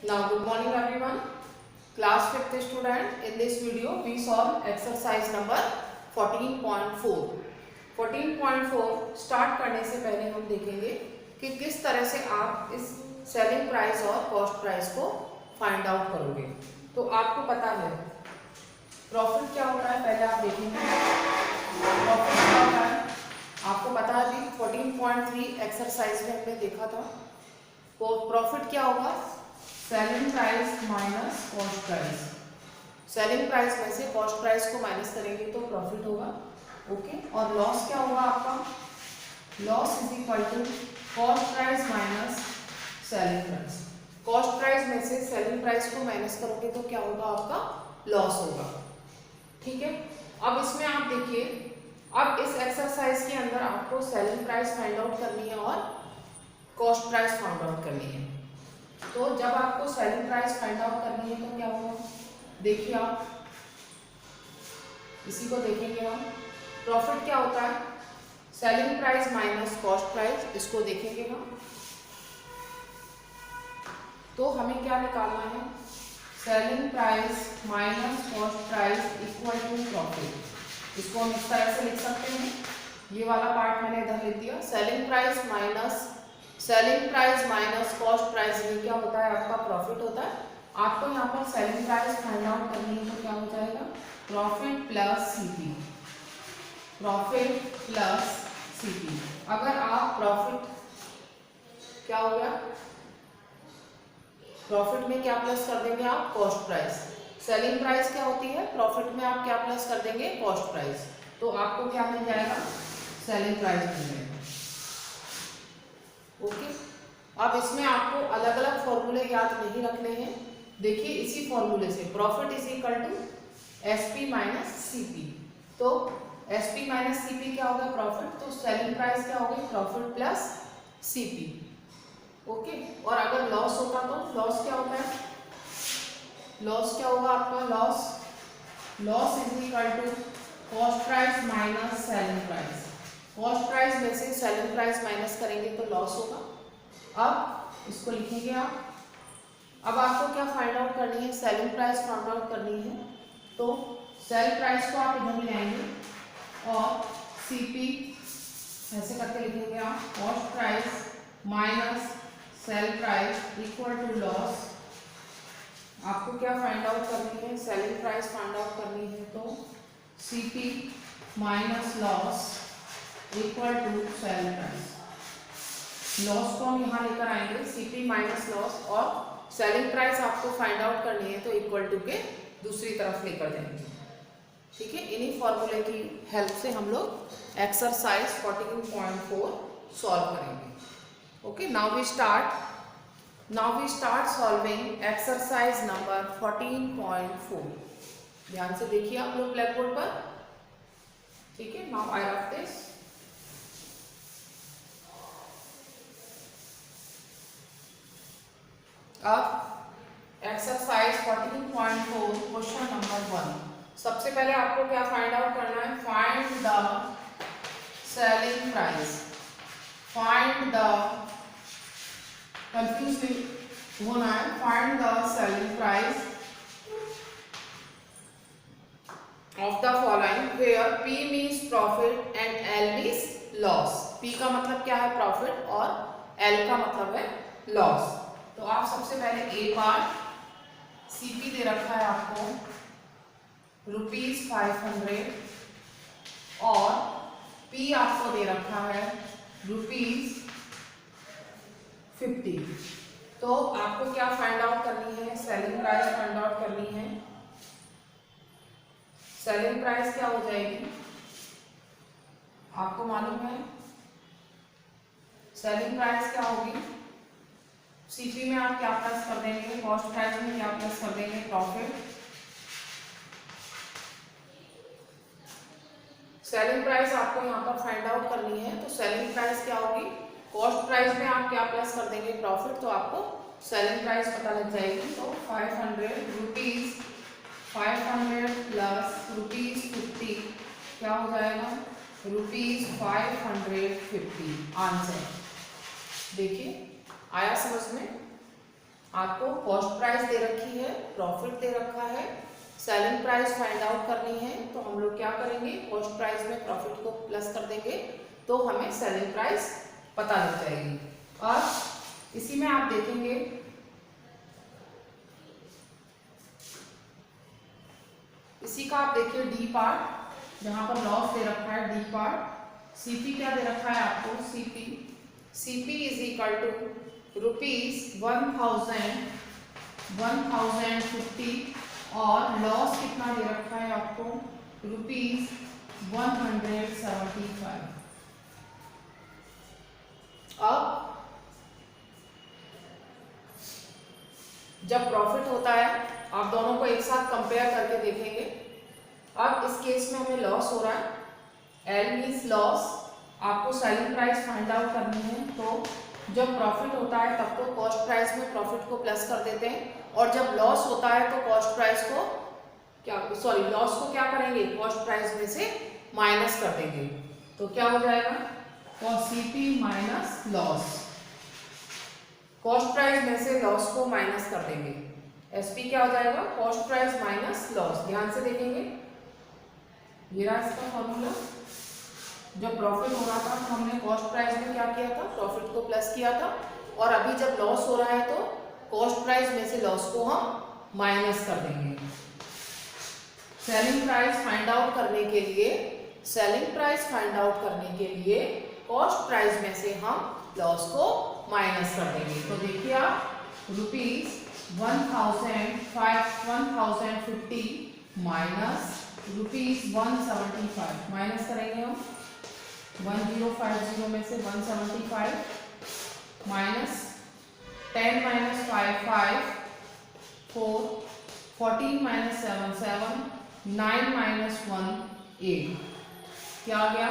Now, good morning everyone. Class 5th student. In this video, we solve exercise number 14.4. 14.4 start करने से पहले हम देखेंगे कि किस तरह से आप इस सेलिंग प्राइस और कॉस्ट प्राइस को फाइंड आउट करोगे। तो आपको पता है प्रॉफिट क्या होता है, पहले आप देखेंगे प्रॉफिट क्या होता है। आपको पता है कि 14.3 एक्सरसाइज में हमने देखा था। तो प्रॉफिट क्या होगा, selling price minus cost price. Selling price में से कॉस्ट प्राइस को माइनस करेंगे तो प्रॉफिट होगा। ओके, और लॉस क्या होगा आपका, loss is equal to cost price minus selling price. Cost price में से सेलिंग प्राइस को माइनस करोगे तो क्या होगा, आपका लॉस होगा। ठीक है, अब इसमें आप देखिए, अब इस एक्सरसाइज के अंदर आपको सेलिंग प्राइस फाइंड आउट करनी है और कॉस्ट प्राइस फाइंड आउट करनी है। तो जब आपको सेलिंग प्राइस फाइंड आउट करनी है तो क्या होगा, देखिए आप इसी को देखेंगे हम। प्रॉफिट क्या होता है, selling price minus cost price, इसको देखेंगे हम। तो हमें क्या निकालना है, selling price minus cost price equal to profit. इसको हम इस तरह से लिख सकते हैं, ये वाला पार्ट मैंने इधर लिख दिया। Selling price minus cost price, ये क्या होता है, आपका प्रॉफिट होता है। आपको यहाँ पर सेलिंग प्राइस फाइंड आउट करनी है तो क्या हो जाएगा, profit plus CP. Profit plus CP. अगर आप प्रॉफिट क्या हो गया, प्रॉफिट में क्या प्लस कर देंगे आप, कॉस्ट प्राइस। सेलिंग प्राइस क्या होती है, प्रॉफिट में आप क्या प्लस कर देंगे, कॉस्ट प्राइस। तो आपको क्या मिल जाएगा, सेलिंग प्राइस मिल जाएगा। ओके, अब इसमें आपको अलग अलग फॉर्मूले याद नहीं रखने हैं। देखिए इसी फॉर्मूले से profit is equal to SP minus CP. तो एसपी माइनस सीपी क्या होगा, प्रॉफिट। तो सेलिंग प्राइस क्या होगी, प्रॉफिट प्लस सीपी। ओके, और अगर लॉस होता तो लॉस क्या होता है, लॉस क्या होगा आपका, loss is equal to cost price minus selling price. Cost price में से सेलिंग प्राइस माइनस करेंगे तो लॉस होगा। अब इसको लिखेंगे आप। अब आपको क्या फाइंड आउट करनी है, सेलिंग प्राइस फाइंड आउट करनी है। तो सेल प्राइस को आप इधर ले आएंगे और सीपी ऐसे करके लिखेंगे आप, cost price minus sell price equal to loss. आपको क्या फाइंड आउट करनी है, सेलिंग प्राइस फाइंड आउट करनी है। तो CP minus loss equal to sell price. Loss को हम यहाँ लेकर आएंगे, सीपी माइनस लॉस, और सेलिंग प्राइस आपको फाइंड आउट करनी है तो इक्वल टू के दूसरी तरफ लेकर जाएंगे। ठीक है, इन्हीं फॉर्मूले की हेल्प से हम लोग एक्सरसाइज 14.4 सॉल्व करेंगे। Okay, now we start solving exercise number 14.4। ध्यान से देखिए आप लोग ब्लैक बोर्ड पर। ठीक है, नाउ आई रख दिस। अब एक्सरसाइज 14.4 क्वेश्चन नंबर 1। सबसे पहले आपको क्या फाइंड आउट करना है, find the selling price. Find the, confuse नहीं होना है, find the selling price of the following where P means profit and L means loss. P का मतलब क्या है, प्रॉफिट, और L का मतलब है लॉस। तो आप सबसे पहले ए पार्ट, सीपी दे रखा है आपको ₹500 और पी आपको दे रखा है ₹50। तो आपको क्या फाइंड आउट करनी है, सेलिंग प्राइस फाइंड आउट करनी है। सेलिंग प्राइस क्या हो जाएगी, आपको मालूम है सेलिंग प्राइस क्या होगी, सीपी में आप क्या प्लस कर देंगे, कॉस्ट प्राइस में क्या प्लस कर देंगे, प्रॉफिट। सेलिंग प्राइस आपको यहाँ पर फाइंड आउट करनी है, तो सेलिंग प्राइस क्या होगी, कॉस्ट प्राइस में आप क्या प्लस कर देंगे, प्रॉफिट। तो आपको सेलिंग प्राइस पता लग जाएगी। तो 500 प्लस ₹50 क्या हो जाएगा, ₹550। आंसर देखिए आया समझ में। आपको कॉस्ट प्राइस दे रखी है, प्रॉफिट दे रखा है, सेलिंग प्राइस फाइंड आउट करनी है। तो हम लोग क्या करेंगे, कॉस्ट प्राइस में प्रॉफिट को प्लस कर देंगे तो हमें सेलिंग प्राइस पता लग जाएगी। और इसी में आप देखेंगे इसी का आप देखिए डी पार्ट, जहां पर लॉस दे रखा है डी पार्ट। सीपी क्या दे रखा है आपको, सीपी इज इक्वल टू ₹1000 1050 और लॉस कितना दे रखा है आपको ₹175। अब जब प्रॉफिट होता है आप दोनों को एक साथ कंपेयर करके देखेंगे। अब इस केस में हमें लॉस हो रहा है, एल मीन्स लॉस, आपको सेलिंग प्राइस फाइंड आउट करनी है। तो जब प्रॉफिट होता है तब तो कॉस्ट प्राइस में प्रॉफिट को प्लस कर देते हैं, और जब लॉस होता है तो कॉस्ट प्राइस को लॉस को क्या करेंगे, कॉस्ट प्राइस में से माइनस कर देंगे। तो क्या हो जाएगा, CP minus loss, cost price में से लॉस को माइनस कर देंगे। एसपी क्या हो जाएगा, कॉस्ट प्राइस माइनस लॉस। ध्यान से देखेंगे, ये रहा इसका फॉर्मूला। जब प्रॉफिट हो रहा था तो हमने कॉस्ट प्राइस में क्या किया था, प्रॉफिट को प्लस किया था, और अभी जब लॉस हो रहा है तो कॉस्ट प्राइस में से लॉस को हम माइनस कर देंगे। सेलिंग प्राइस फाइंड आउट करने के लिए कॉस्ट प्राइस में से हम लॉस को माइनस कर देंगे। तो देखिए आप ₹1050 माइनस ₹175 माइनस करेंगे हम 1050 में से 175 माइनस 10 माइनस 5 5 4 14 माइनस 7 7 9 माइनस 1 8, क्या आ गया,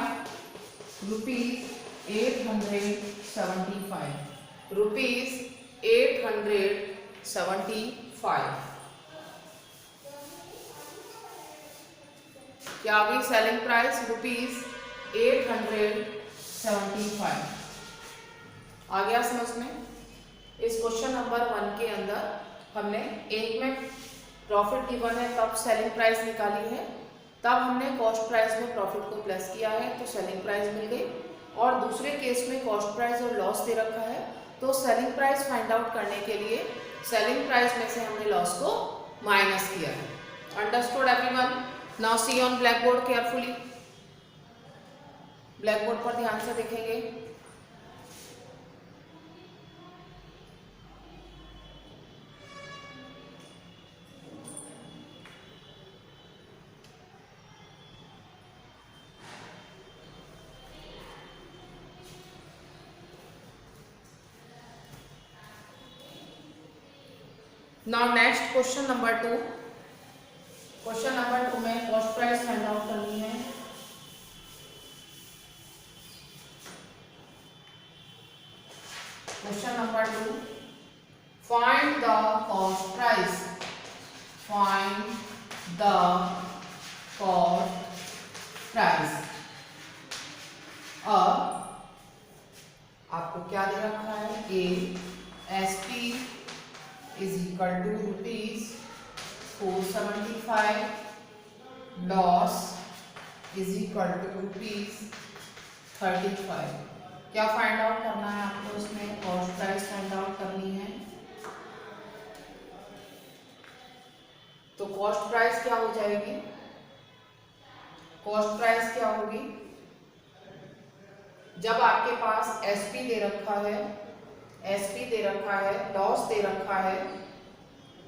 ₹875 ₹875 क्या आ गई सेलिंग प्राइस, ₹875। आ गया समझ में। इस क्वेश्चन नंबर 1 के अंदर हमने एक में प्रॉफिट गिवन है तब सेलिंग प्राइस निकाली है, तब हमने कॉस्ट प्राइस में प्रॉफिट को प्लस किया है तो सेलिंग प्राइस मिल गई, और दूसरे केस में कॉस्ट प्राइस और लॉस दे रखा है तो सेलिंग प्राइस फाइंड आउट करने के लिए सेलिंग प्राइस में से हमने लॉस को माइनस किया है। Understood everyone? Now see on black board carefully, black board पर ध्यान से देखेंगे। Now next question number 2। Question number 2 में कॉस्ट प्राइस फाइंड आउट करनी है। Question number 2, find the cost price, find the cost price. अब आपको क्या दे रखा है, SP is equal to ₹475, loss is equal to ₹35। क्या फाइंड आउट करना है आपको, इसमें कॉस्ट प्राइस फाइंड आउट करनी है। तो कॉस्ट प्राइस क्या हो जाएगी, कॉस्ट प्राइस क्या होगी, जब आपके पास एसपी दे रखा है, लॉस दे रखा है,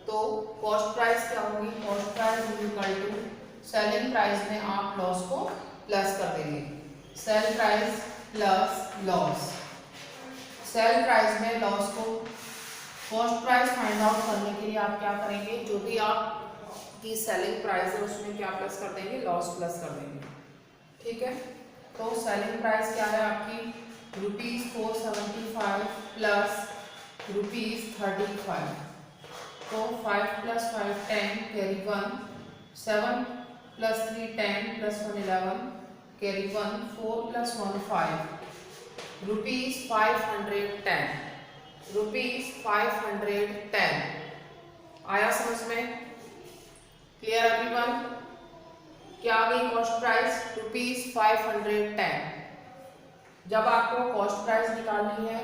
तो कॉस्ट प्राइस क्या होगी, cost price is equal to selling price में आप लॉस को प्लस कर देंगे, sell price plus loss. Sell price में लॉस को कॉस्ट प्राइस फाइंड आउट करने के लिए आप क्या करेंगे, जो भी आपकी सेलिंग प्राइस है उसमें क्या प्लस कर देंगे, लॉस प्लस कर देंगे। ठीक है, तो सेलिंग प्राइस क्या है आपकी ₹475 प्लस ₹35। तो 5 + 5 10 कैरी 1, 7 + 3 10 + 1 11 कैरी 1, 4 + 1 5, ₹510। ₹510। आया समझ में? Clear everyone? क्या आ गई कॉस्ट प्राइस? ₹510। जब आपको कॉस्ट प्राइस निकालनी है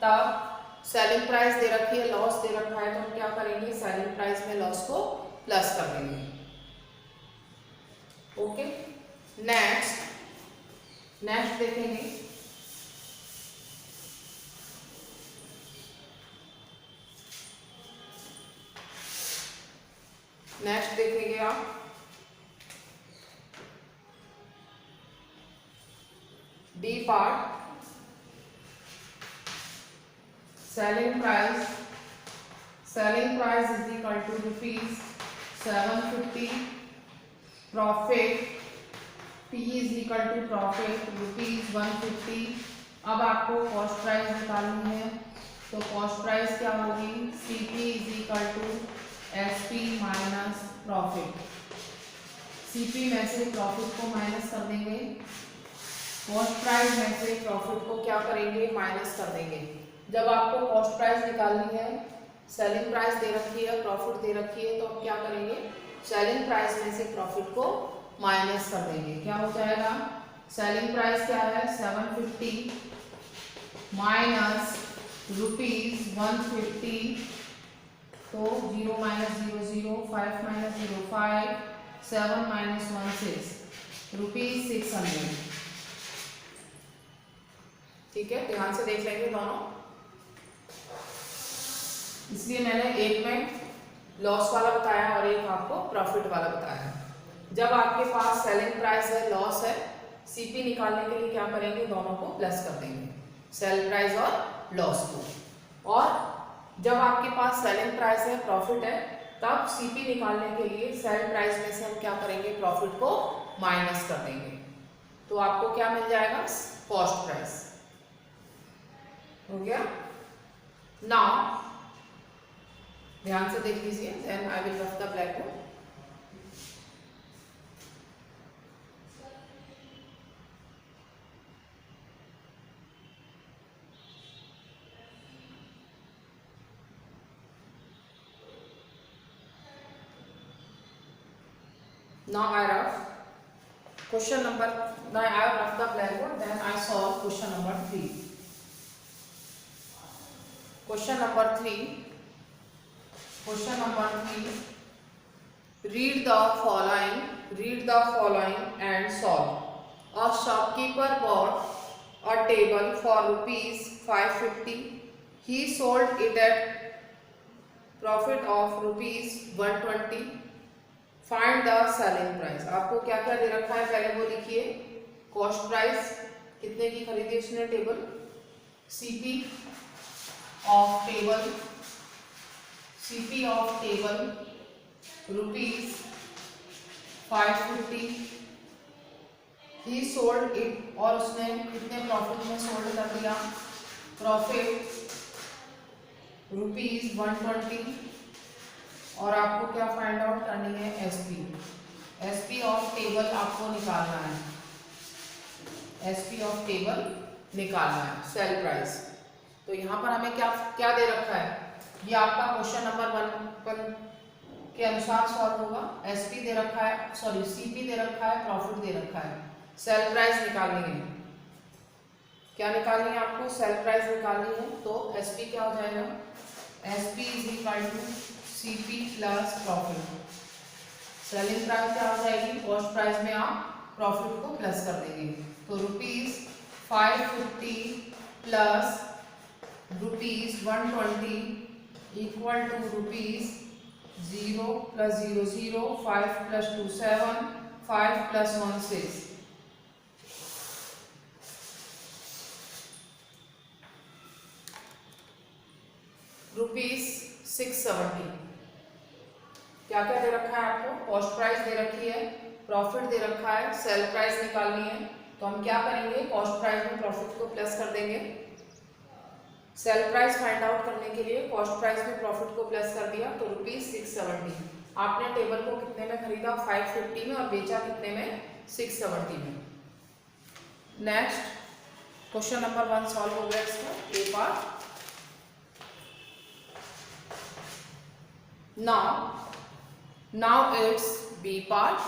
तब सेलिंग प्राइस दे रखी है, लॉस दे रखा है, तो हम क्या करेंगे? सेलिंग प्राइस में लॉस को प्लस कर देंगे। ओके, नेक्स्ट देखेंगे आप D part, selling price is equal to ₹750, profit P is equal to profit ₹150। अब आपको कॉस्ट प्राइस निकालनी है, तो कॉस्ट प्राइस क्या होगी? CP is equal to SP minus profit. CP में से प्रॉफिट को माइनस कर देंगे, कॉस्ट प्राइस में से प्रॉफिट को क्या करेंगे? माइनस कर देंगे। जब आपको कॉस्ट प्राइस निकालनी है, सेलिंग प्राइस दे रखी है, प्रॉफिट दे रखी है, तो हम क्या करेंगे? सेलिंग प्राइस में से प्रॉफिट को माइनस कर देंगे। क्या हो जाएगा? सेलिंग प्राइस क्या है? 750 माइनस ₹150, तो 0 माइनस 0 0, 5 माइनस 0 5, 7 माइनस 1 6, ₹600। ठीक है, ध्यान से देख लेंगे दोनों। इसलिए मैंने एक में लॉस वाला बताया और एक आपको प्रॉफिट वाला बताया। जब आपके पास सेलिंग प्राइस है, लॉस है, सीपी निकालने के लिए क्या करेंगे? दोनों को प्लस कर देंगे, सेल प्राइस और लॉस को। और जब आपके पास सेलिंग प्राइस है, प्रॉफिट है, तब सीपी निकालने के लिए सेल प्राइस में से हम क्या करेंगे? प्रॉफिट को माइनस कर देंगे, तो आपको क्या मिल जाएगा? Cost price. हो गया? नाउ ध्यान से देख लीजिए, then I will rough the blackboard. Now I rough question number. Now I have roughed the blackboard. Then I solve question number 3. Question number 3. Read the following and solve. A shopkeeper bought a table for ₹550. He sold it at profit of ₹120. Find the selling price. आपको क्या क्या दे रखा है पहले वो लिखिए। Cost price कितने की खरीदी उसने table, CP of table ₹550। He sold it, और उसने कितने प्रॉफिट में सोल्ड कर दिया? प्रॉफिट ₹120। और आपको क्या फाइंड आउट करनी है? एसपी ऑफ टेबल आपको निकालना है, सेल प्राइस। तो यहाँ पर हमें क्या क्या दे रखा है? ये आपका क्वेश्चन नंबर 1 के अनुसार सॉल्व होगा। एसपी दे रखा है, सॉरी सीपी दे रखा है, प्रॉफिट दे रखा है, सेल प्राइस निकालनी है। क्या निकालनी है आपको? सेल प्राइस निकालनी है। तो एसपी क्या हो जाएगा? SP is equal to CP plus profit. Selling price क्या हो जाएगी? कॉस्ट प्राइस में आप प्रॉफिट को प्लस कर देंगे, तो ₹550 plus ₹120 equal to ₹0 plus 0 0, 5 plus 2 7, 5 plus 1 6, ₹670। क्या क्या दे रखा है आपको? कॉस्ट प्राइस दे रखी है, प्रॉफिट दे रखा है, सेल प्राइस निकालनी है। तो हम क्या करेंगे? कॉस्ट प्राइस में प्रॉफिट को प्लस कर देंगे। सेल प्राइस फाइंड आउट करने के लिए कॉस्ट प्राइस में प्रॉफिट को प्लस कर दिया, तो ₹670। आपने टेबल को कितने में खरीदा? 550 में, और बेचा कितने में? 670 में। नेक्स्ट क्वेश्चन नंबर 1 सॉल्व हो गया इसका ए part. now it's B part.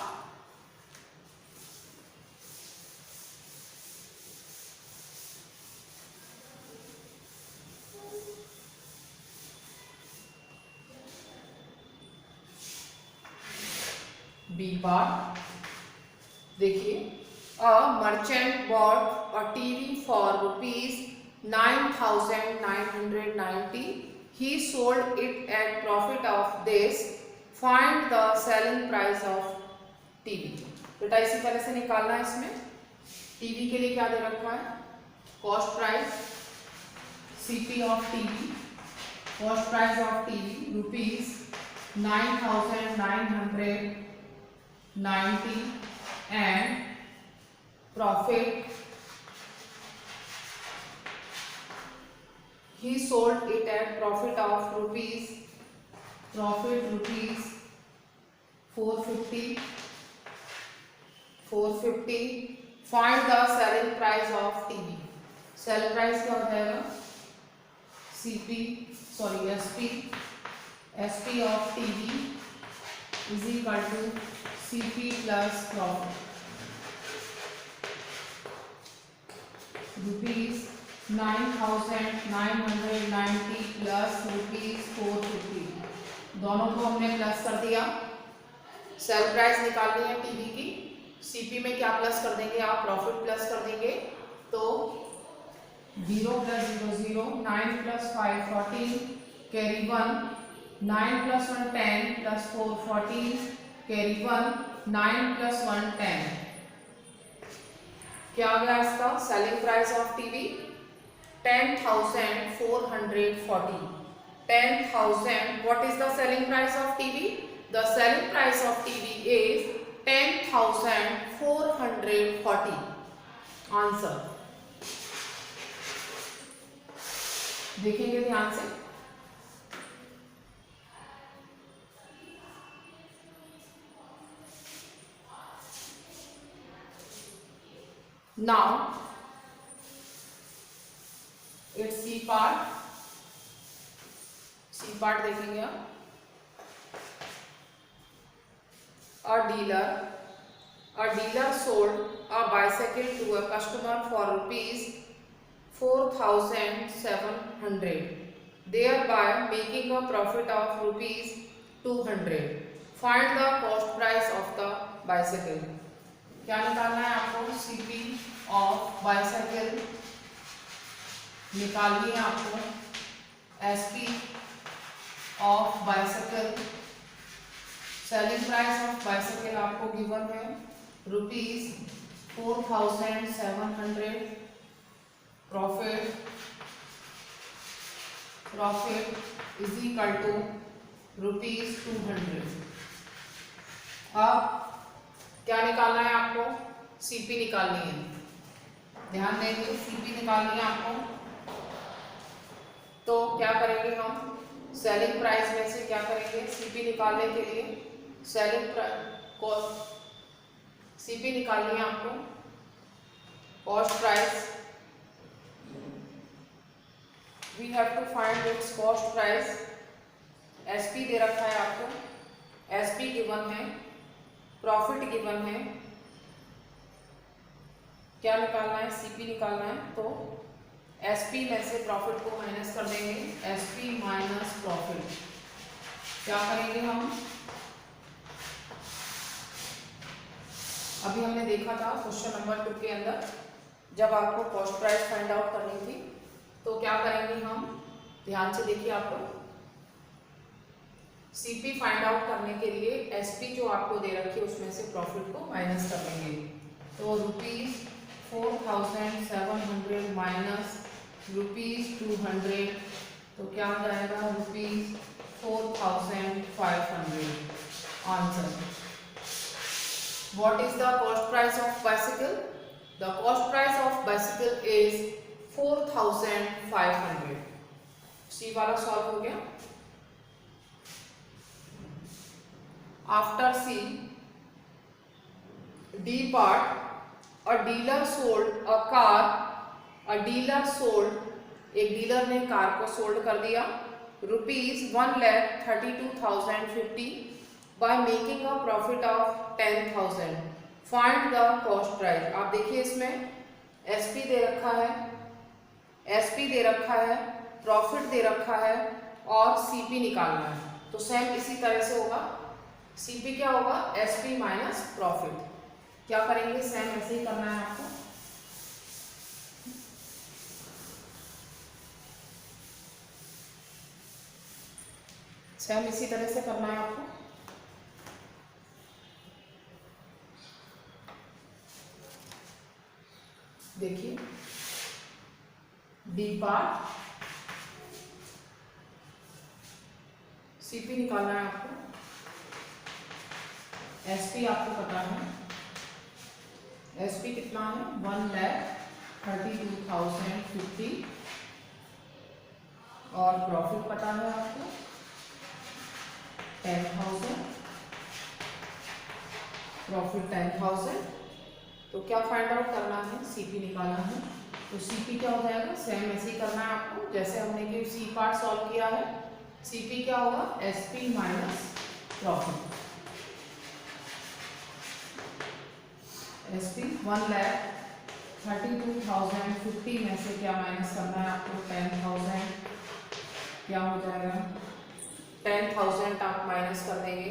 B part. देखिए, a merchant bought a TV for rupees 9,990. He sold it at profit of this. Find the selling price of TV. बेटा इसी तरह से निकालना है। इसमें टीवी के लिए क्या दे रखा है? Cost price CP of TV, cost price of TV rupees 9,990 and profit he sold it at profit of rupees 450. Find the selling price of TV. Sale price क्या हो जाएगा? SP of TV is equal to CP plus profit. Rupees 9,990 plus rupees 450, दोनों को हमने plus कर दिया। Sale price निकालनी है टीवी की। सीपी में क्या प्लस कर देंगे आप? प्रॉफिट प्लस कर देंगे। तो 0 + 0 0, 9 + 5 14, कैरी 1, 9 + 1 10 + 4 14, कैरी 1, 9 + 1 10। क्या आ गया इसका selling price of TV? 10,440. 10,000. What is the selling price of TV? The selling price of TV is 10,440. Answer देखेंगे ध्यान से। Now it's C part. C part देखेंगे आप। A dealer sold a bicycle to a customer for rupees 4,700, thereby making a profit of rupees 200. Find the cost price of the bicycle. क्या निकालना है आपको? CP of bicycle निकालनी है आपको। SP of bicycle, selling price of bicycle आपको given है rupees 4,700, profit is equal to rupees 200। अब क्या निकालना है आपको? सीपी निकालनी है। ध्यान देंगे, सीपी निकालनी है आपको। तो क्या करेंगे हम? सेलिंग प्राइस में से क्या करेंगे? सीपी निकालने के लिए सीपी निकालनी है आपको। Cost price, we have to find its cost price. SP दे रखा है आपको, एसपी गिवन है, प्रॉफिट गिवन है। क्या निकालना है? सीपी निकालना है। तो एसपी में से प्रॉफिट को माइनस कर देंगे। एसपी माइनस प्रॉफिट क्या करेंगे हम? अभी हमने देखा था क्वेश्चन नंबर 2 के अंदर, जब आपको कॉस्ट प्राइस फाइंड आउट करनी थी तो क्या करेंगे हम? ध्यान से देखिए आप लोग। सीपी फाइंड आउट करने के लिए एसपी जो आपको दे रखी है उसमें से प्रॉफिट को माइनस कर देंगे। तो रुपीज 4,700 माइनस रुपीज 200, तो क्या हो जाएगा? Rupees 4,500। Answer. What is the cost price of bicycle? The cost price of bicycle is 4,500. सी वाला सॉल्व हो गया। After C, D part, a dealer sold a car. एक डीलर ने कार को सोल्ड कर दिया ₹1,32,050 by making a profit of 10,000. Find the cost price. आप देखिए इसमें एसपी दे रखा है, प्रॉफिट दे रखा है और सीपी निकालना है। तो सेम इसी तरह से होगा। सीपी क्या होगा? SP minus profit. क्या करेंगे? सेम ऐसे ही करना है आपको। सेम इसी तरह से करना है आपको। देखिए डी पार्ट सीपी निकालना है आपको। एसपी आपको पता है, एसपी कितना है? 1,32,050 और प्रॉफिट पता है आपको 10,000, प्रॉफिट 10,000। तो क्या फाइंड आउट करना है? सीपी निकालना है। तो सीपी क्या हो जाएगा? सेम ऐसे ही करना है आपको जैसे हमने कि सी पार्ट सॉल्व किया है। सीपी क्या होगा? SP minus profit. एसपी 1,32,050 में से क्या माइनस करना है आपको? 10,000। क्या हो जाएगा? 10,000 आप माइनस कर देंगे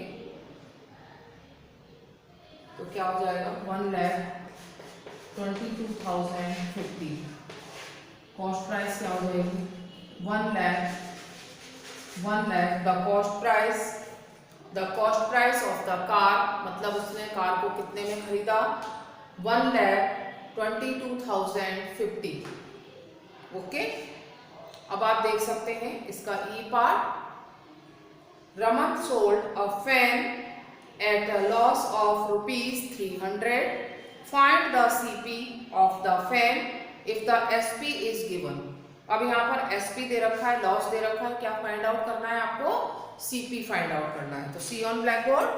तो क्या हो जाएगा? 1,22,050। कॉस्ट प्राइस क्या हो जाएगी? 1 lakh. The cost price of the car, मतलब उसने कार को कितने में खरीदा? 1,22,050। ओके, अब आप देख सकते हैं इसका e part. Raman sold a fan at a loss of ₹300. Find the CP of the fan if the SP is given. अब यहाँ पर SP दे रखा है, लॉस दे रखा है, क्या फाइंड आउट करना है आपको? CP फाइंड आउट करना है। तो सी ऑन ब्लैक बोर्ड।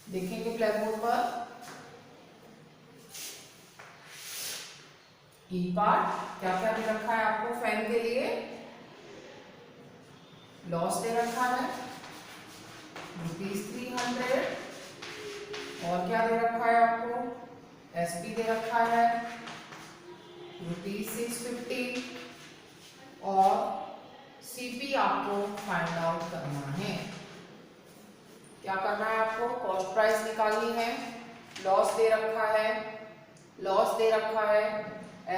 देखेंगे ब्लैक बोर्ड पर ई पार्ट क्या क्या दे रखा है आपको? फैन के लिए लॉस दे रखा है ₹300 और क्या दे रखा है आपको? एसपी दे रखा है ₹650 और सीपी आपको फाइंड आउट करना है। क्या करना है आपको? कॉस्ट प्राइस निकालनी है। लॉस दे रखा है,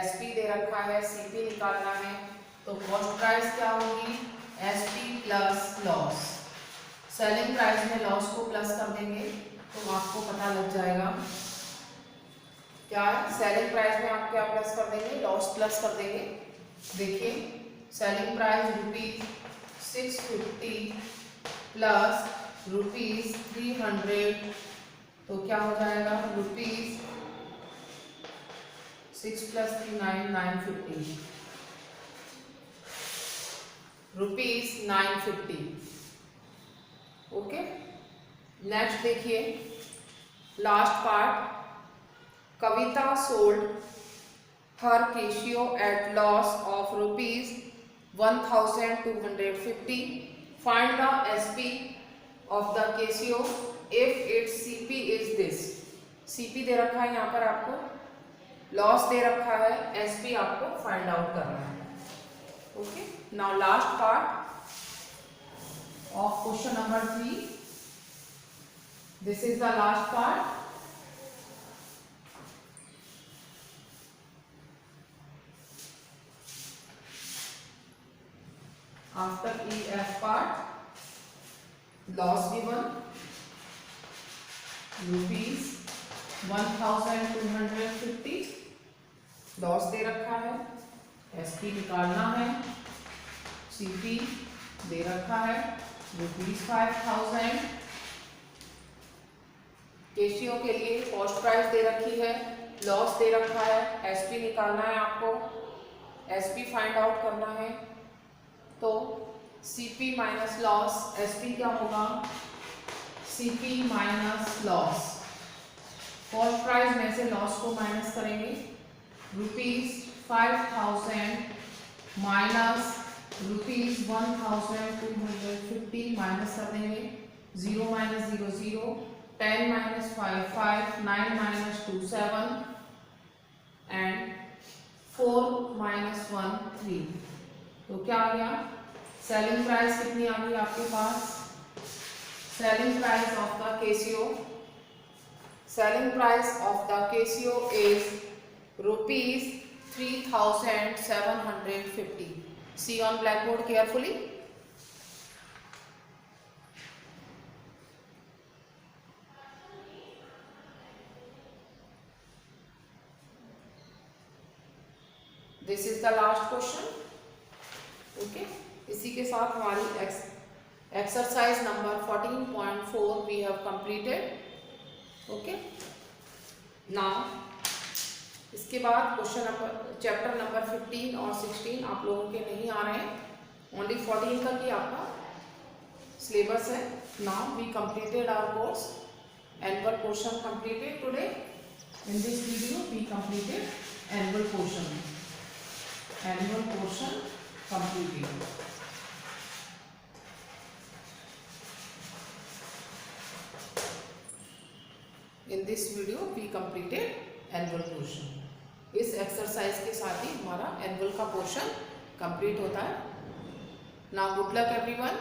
एसपी दे रखा है, सीपी निकालना है। तो कॉस्ट प्राइस क्या होगी? SP plus loss. Selling price में लॉस को प्लस कर देंगे तो आपको पता लग जाएगा क्या है। सेलिंग प्राइस में आप क्या प्लस कर देंगे? लॉस प्लस कर देंगे। देखिए सेलिंग प्राइस ₹650 प्लस ₹300 तो क्या हो जाएगा? ₹6 + 3 950 ₹950। ओके, नेक्स्ट देखिए last part. Kavita sold her Casio at loss of ₹1,250। Find the SP of the Casio if its CP is this. CP दे रखा है यहाँ पर आपको, लॉस दे रखा है, एसपी आपको फाइंड आउट करना है। Okay, now last part of question number 3. This is the last part. After EF part, loss given ₹1,250 loss दे रखा है, एसपी निकालना है, सीपी दे रखा है ₹5,000। केशियो के लिए कॉस्ट प्राइस दे रखी है, लॉस दे रखा है, एसपी निकालना है आपको, एसपी फाइंड आउट करना है। तो सीपी माइनस लॉस, एसपी क्या होगा? CP minus loss. Cost price में से लॉस को माइनस करेंगे ₹5,000 माइनस ₹1,250 माइनस कर देंगे 0 minus 0 0, 10 minus 5 5, 9 minus 2 7 and 4 minus 1 3। तो क्या आ गया? सेलिंग प्राइस कितनी आ गई आपके पास? Selling price of the Casio, selling price of the Casio is ₹3,750. See on blackboard carefully. This is the last question. Okay. इसी के साथ हमारी exercise number 14.4 we have completed. Okay. Now इसके बाद क्वेश्चन नंबर चैप्टर नंबर 15 और 16 आप लोगों के नहीं आ रहे हैं, ओनली 14 तक ही आपका सिलेबस है. Now we completed our course, annual portion completed today. In this video we completed annual portion completed. In this video we completed annual portion. इस एक्सरसाइज के साथ ही हमारा एनुअल का पोर्शन कंप्लीट होता है. Now good luck everyone.